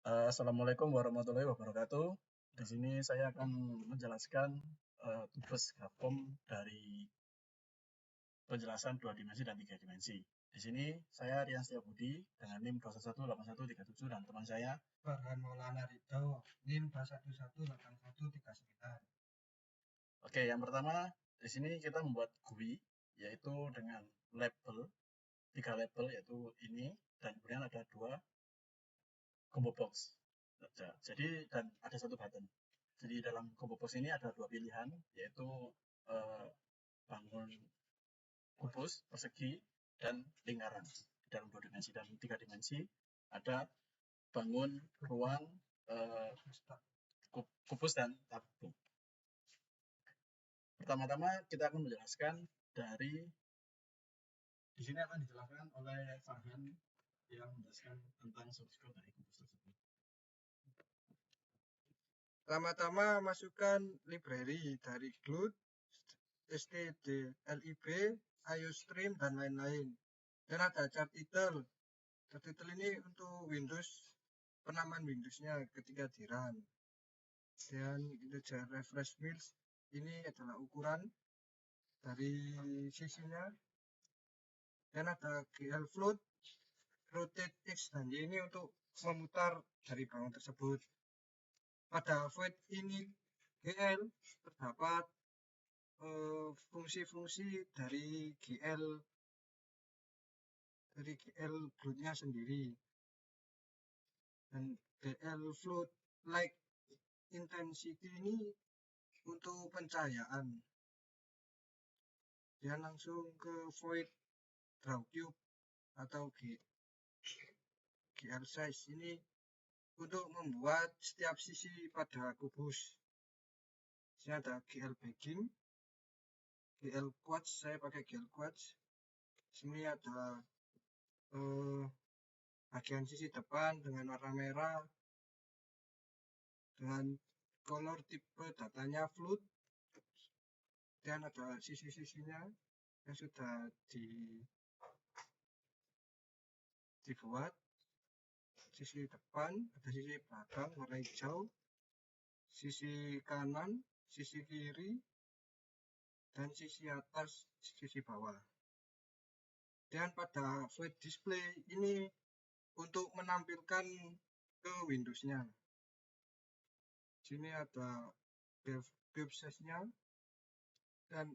Assalamualaikum warahmatullahi wabarakatuh. Di sini saya akan menjelaskan tugas Gapom dari penjelasan 2 dimensi dan 3 dimensi. Di sini saya Rian Setiabudi dengan NIM 2118137 dan teman saya Farhan Maulana Ridho, NIM 2118139. Oke, yang pertama di sini kita membuat GUI yaitu dengan label, 3 label yaitu ini dan kemudian ada 2 combo box. Jadi dan ada 1 button. Jadi dalam combo box ini ada 2 pilihan yaitu bangun kubus, persegi, dan lingkaran dalam 2 dimensi. Dan 3 dimensi ada bangun ruang, kubus, dan tabung. Pertama-tama kita akan menjelaskan dari di sini akan dijelaskan oleh Farhan yang menjelaskan tentang source code dari kubus tersebut. Pertama-tama masukkan library dari GLUT, stdlib, iostream, dan lain-lain. Dan ada chart title. Chart title ini untuk Windows, penamaan Windowsnya ketika di run. Dan integer refresh mills ini adalah ukuran dari sisinya. Dan ada GL float, rotate X dan Y ini untuk memutar dari bangun tersebut. Pada void ini GL terdapat fungsi-fungsi dari GL float-nya sendiri. Dan GL float like intensity ini untuk pencahayaan. Dia langsung ke void draw cube atau GL size ini untuk membuat setiap sisi pada kubus. Sini ada GL backing, GL quartz, saya pakai GL quartz. Sini ada bagian sisi depan dengan warna merah dengan color tipe datanya float. Dan ada sisi-sisinya yang sudah dibuat. Sisi depan, ada sisi belakang warna hijau, sisi kanan, sisi kiri, dan sisi atas, sisi bawah. Dan pada void display ini untuk menampilkan ke Windows-nya. Sini ada cube size-nya dan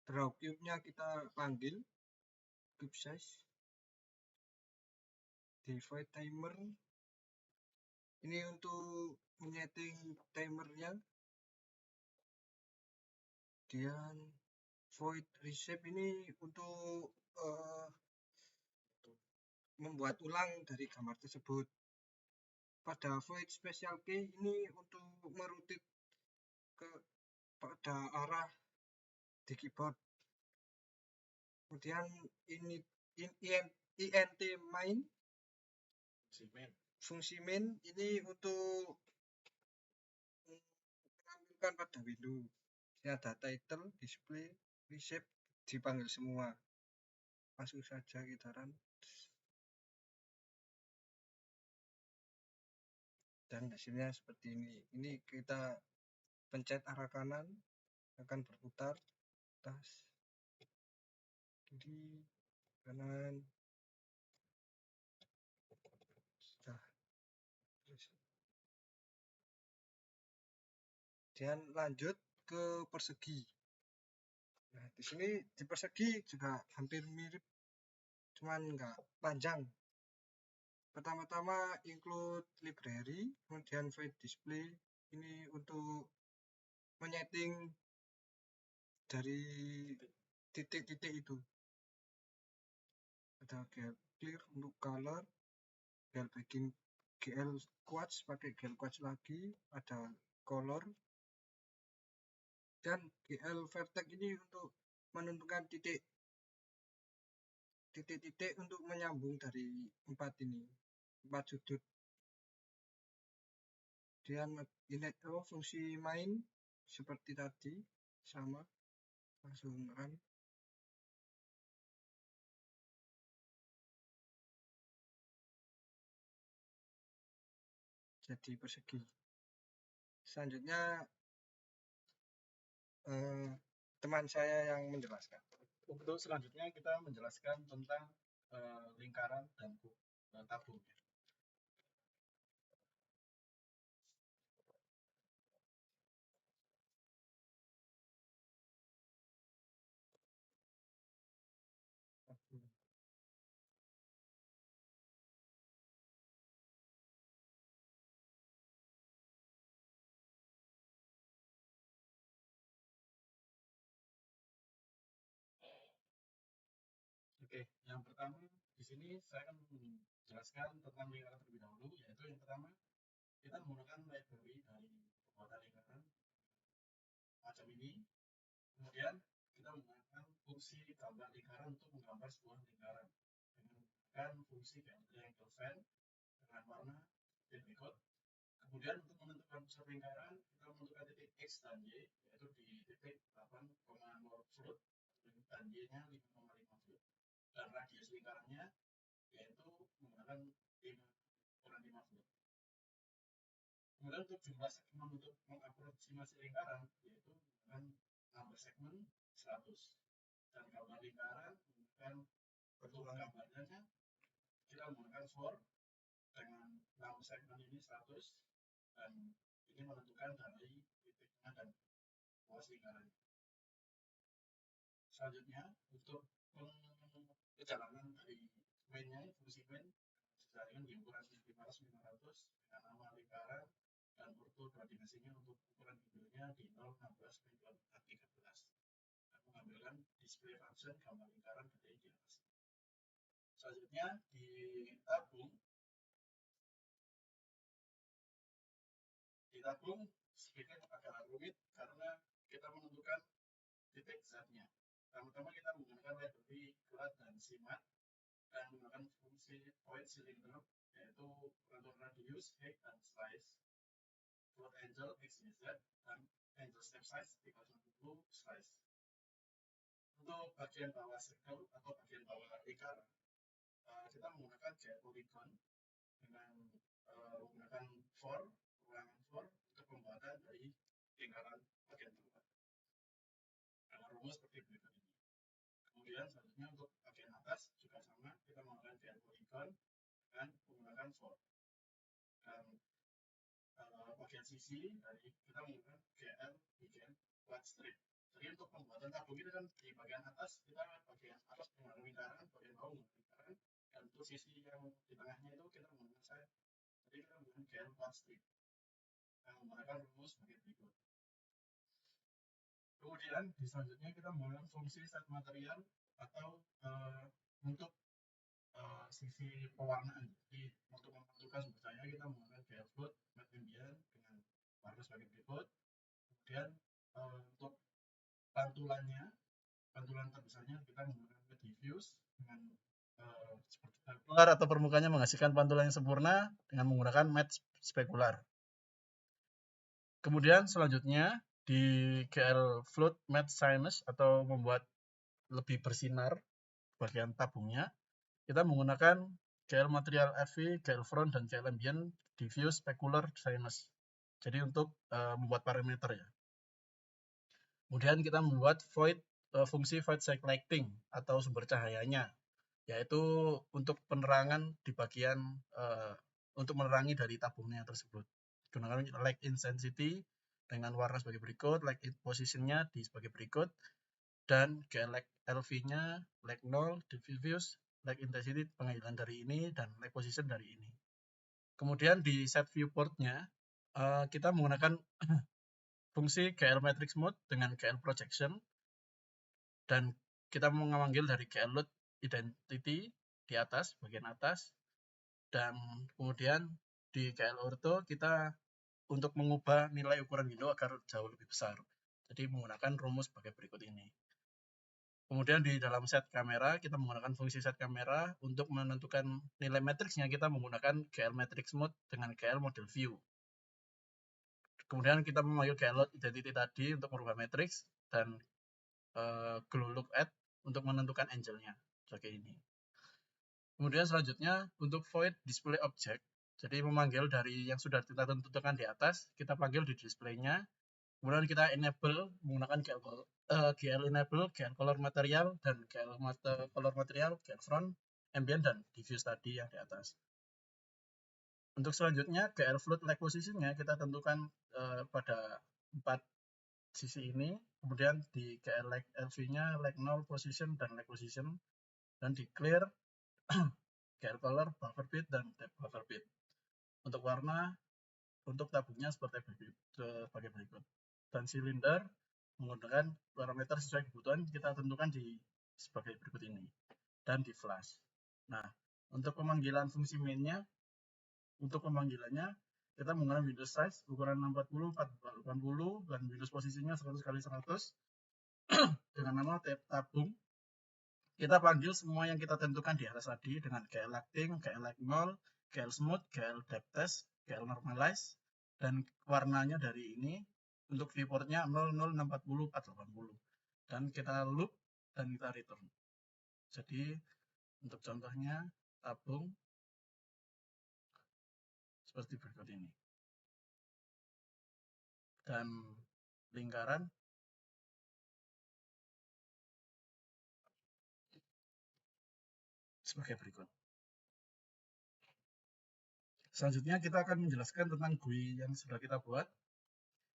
draw cube-nya kita panggil cube size. Di void timer ini untuk menyeting timernya. Dan void reshape ini untuk membuat ulang dari gambar tersebut. Pada void special key ini untuk merutit pada arah di keyboard. Kemudian ini int main fungsi main ini untuk menampilkan pada window. Ini ada title, display, reshape, dipanggil semua. Masuk saja kita run. Dan hasilnya seperti ini. Ini kita pencet arah kanan akan berputar atas, kiri, kanan. Dan lanjut ke persegi. Nah, di sini di persegi juga hampir mirip, cuman nggak panjang. Pertama-tama include library, kemudian void display ini untuk menyeting dari titik-titik itu. Ada GL clear untuk color, GL backing, GL quartz pakai GL quartz lagi, ada color, dan GL vertex ini untuk menentukan titik-titik untuk menyambung dari 4 sudut. Dan init fungsi main seperti tadi sama, langsung run. jadi persegi. Selanjutnya teman saya yang menjelaskan. Untuk selanjutnya kita menjelaskan tentang lingkaran dan tabung. Oke, yang pertama di sini saya akan menjelaskan tentang lingkaran terlebih dahulu, yaitu yang pertama kita menggunakan library dari pembuatan lingkaran macam ini. Kemudian kita menggunakan fungsi gambar lingkaran untuk menggambar sebuah lingkaran dengan menggunakan fungsi triangle fan dengan warna berikut. Kemudian untuk menentukan pusat lingkaran, kita menentukan titik X dan Y, yaitu di titik 8,0 volt dan Y-nya 5,5 volt. Dan radius lingkarannya yaitu menggunakan 5 volt. Kemudian untuk jumlah segmen untuk mengaproksimasi lingkaran yaitu menggunakan number segmen 100. Dan gambar lingkaran menggunakan bentuk gambarnya kita menggunakan for dengan number segmen ini 100 dan ini menentukan dari titiknya dan luas lingkarannya. Selanjutnya untuk perjalanan dari main-nya, fungsi main disesuaikan di ukuran 500 dengan nama lingkaran dan orto dua dimensinya untuk ukuran videonya di 016/13. Dan mengambilkan display function gambar lingkaran dari di atas. Selanjutnya di tabung sedikit agak rumit karena kita menentukan titik Z-nya. Pertama kita menggunakan library GLAD dan CMAT dan menggunakan fungsi point cylinder yaitu untuk radius, height, dan size, float angle XYZ, dan angle step size 360 slice. Untuk bagian bawah circle atau bagian bawah lingkaran, kita menggunakan gel polygon dengan menggunakan ruangan for untuk pembuatan dari lingkaran bagian bawah. Dengan rumus seperti berikut ini. Kemudian selanjutnya untuk bagian atas juga sama, kita menggunakan gel polygon dengan menggunakan for. Dan bagian sisi dari kita menggunakan GL bagian flat strip. Jadi untuk pembuatan tabung ini kan di bagian atas kita bagian atas menggunakan lingkaran, bagian bawah menggunakan lingkaran, dan untuk sisi yang di tengahnya itu kita menggunakan set. Jadi kita menggunakan GL flat strip yang menggunakan rumus sebagai berikut. Kemudian di selanjutnya kita menggunakan fungsi set material atau untuk sisi pewarnaan. Jadi untuk menentukan sumber cahaya kita menggunakan GL float matte ambient dengan warna sebagai berikut. Kemudian untuk pantulan terbesarnya kita menggunakan matte diffuse dengan seperti specular atau permukaannya menghasilkan pantulan yang sempurna dengan menggunakan matte specular. Kemudian selanjutnya di GL float matte shyness atau membuat lebih bersinar bagian tabungnya, kita menggunakan GL material FV, GL front, dan GL ambient diffuse specular shyness. Jadi untuk membuat parameter ya. Kemudian kita membuat fungsi void lighting atau sumber cahayanya, yaitu untuk penerangan di bagian untuk menerangi dari tabungnya tersebut. Gunakan light intensity dengan warna sebagai berikut, light positionnya di sebagai berikut, dan light LV-nya, light 0, diffuse, light intensity pengadilan dari ini, dan light position dari ini. Kemudian di set viewport-nya, kita menggunakan fungsi GL matrix mode dengan GL projection, dan kita memanggil dari GL load identity di atas, bagian atas, dan kemudian di GL ortho kita untuk mengubah nilai ukuran window agar jauh lebih besar. Jadi menggunakan rumus sebagai berikut ini. Kemudian di dalam set kamera, kita menggunakan fungsi set kamera untuk menentukan nilai matriksnya, kita menggunakan GL matrix mode dengan GL model view. Kemudian kita memanggil GL load identity tadi untuk merubah matriks, dan glow look at untuk menentukan angle-nya, seperti ini. Kemudian selanjutnya untuk void display object, Jadi memanggil dari yang sudah kita tentukan di atas, kita panggil di display-nya. Kemudian kita enable menggunakan GL enable, GL color material, dan GL color material, GL front, ambient, dan diffuse tadi yang di atas. Untuk selanjutnya, GL float light position-nya kita tentukan pada 4 sisi ini. Kemudian di GL light LV-nya light null position dan light position. Dan di clear, GL color, buffer bit, dan depth buffer bit. Untuk warna, untuk tabungnya sebagai berikut. Dan silinder menggunakan parameter sesuai kebutuhan kita tentukan sebagai berikut ini. Dan di flash. Nah, untuk pemanggilan fungsi mainnya, untuk pemanggilannya kita menggunakan Windows size ukuran 640 480 dan Windows posisinya 100x100 dengan nama tabung. Kita panggil semua yang kita tentukan di atas tadi dengan GL acting, GL like null, GL smooth, GL depth test, GL normalize, dan warnanya dari ini untuk viewportnya 00, 640, 480. Dan kita loop dan kita return. Jadi untuk contohnya tabung seperti berikut ini. Dan lingkaran sebagai berikut. Selanjutnya kita akan menjelaskan tentang GUI yang sudah kita buat,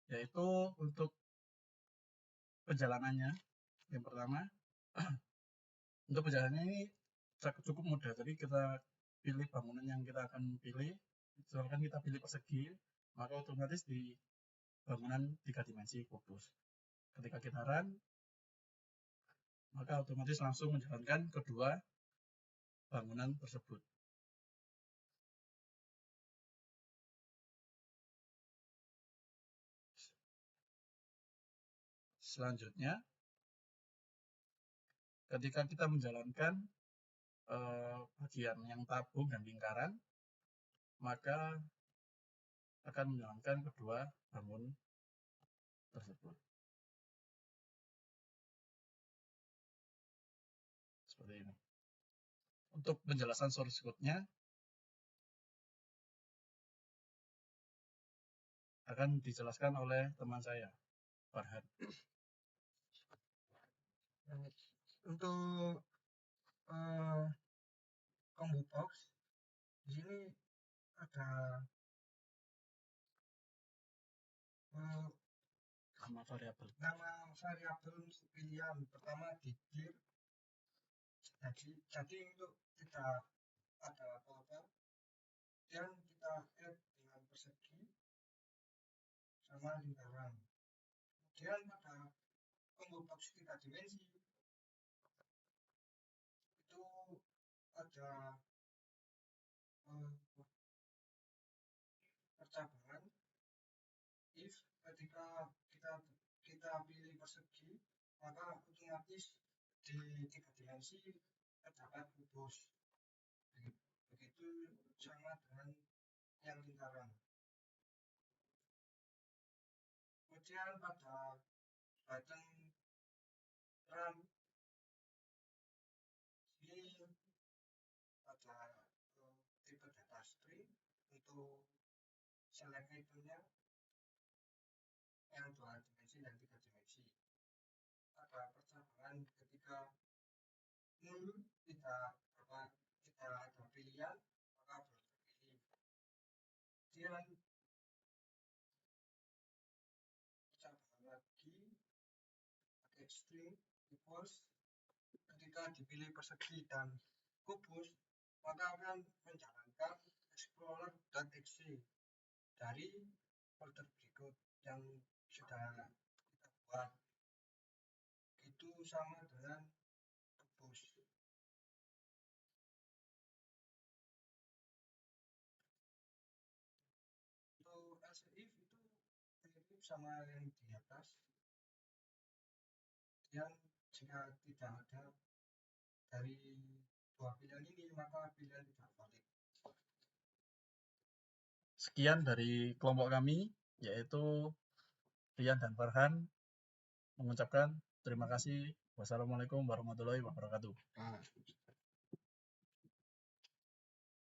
yaitu untuk perjalanannya. Yang pertama, untuk perjalanannya ini cukup mudah. Jadi kita pilih bangunan yang kita akan pilih. Misalkan kita pilih persegi, maka otomatis di bangunan 3 dimensi kubus. Ketika kita run, maka otomatis langsung menjalankan kedua bangunan tersebut. Selanjutnya, ketika kita menjalankan bagian yang tabung dan lingkaran, maka akan menjalankan kedua bangun tersebut. Seperti ini. Untuk penjelasan source code-nya akan dijelaskan oleh teman saya, Farhan. Untuk combo box di sini ada nama variabel untuk pilihan. Pertama di clear. Jadi untuk tidak ada apa-apa, dan kita add dengan persegi sama lingkaran. Kemudian pada combo box 3 dimensi itu ada percabangan. If ketika kita pilih persegi, maka otomatis di 3 dimensi terdapat kubus. Begitu sama dengan yang lingkaran. Kemudian pada button run ini ada tipe data string untuk select itemnya yang 2 dimensi dan 3 dimensi. Ada percabangan ketika nul tidak ada pilihan, maka belum terpilih. Kemudian percabangan lagi pakai string equals ketika dipilih persegi dan kubus, maka akan menjalankan explorer.exe dari folder berikut yang sudah kita buat. Itu sama dengan kubus. Untuk else if itu mirip sama yang di atas. Dan jika tidak ada dari dua pilihan ini, maka pilihan tidak valid. Sekian dari kelompok kami, yaitu Rian dan Farhan, mengucapkan terima kasih. Wassalamualaikum warahmatullahi wabarakatuh.